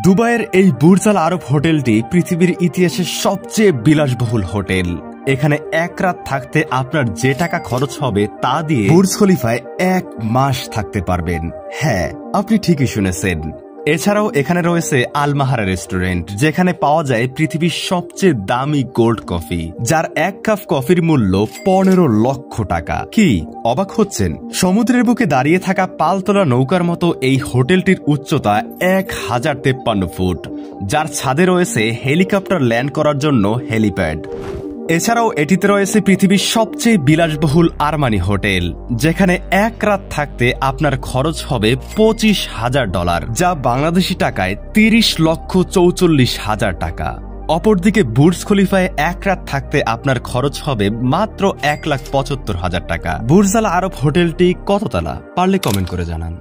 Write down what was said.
দুবাইয়ের এই বুর্জ আল আরব হোটেলটি পৃথিবীর ইতিহাসের সবচেয়ে বিলাসবহুল হোটেল। এখানে এক রাত থাকতে আপনার যে টাকা খরচ হবে তা দিয়ে বুর্জ খলিফায় 1 মাস থাকতে পারবেন। হ্যাঁ, আপনি ঠিকই শুনেছেন। এছাড়াও এখানে রয়েছে আলমাহারা রেস্টুরেন্ট, যেখানে পাওয়া যায় পৃথিবীর সবচেয়ে দামি গোল্ড কফি, যার 1 কাপ কফির মূল্য 15 লক্ষ টাকা। কি অবাক হচ্ছেন? সমুদ্রের বুকে দাঁড়িয়ে থাকা পালতোলা নৌকার মতো এই হোটেলটির উচ্চতা 1053 ফুট, যার ছাদে রয়েছে হেলিকপ্টার ল্যান্ড করার জন্য হেলিপ্যাড। এছাড়াও এটিতে রয়েছে পৃথিবীর সবচেয়ে বিলাসবহুল আরমানি হোটেল, যেখানে এক রাত থাকতে আপনার খরচ হবে $25,000, যা বাংলাদেশি টাকায় 30,44,000 টাকা। অপরদিকে বুর্জ খলিফায় এক রাত থাকতে আপনার খরচ হবে মাত্র 1,75,000 টাকা। বুর্জ আল আরব হোটেলটি কত তালা? পারলে কমেন্ট করে জানান।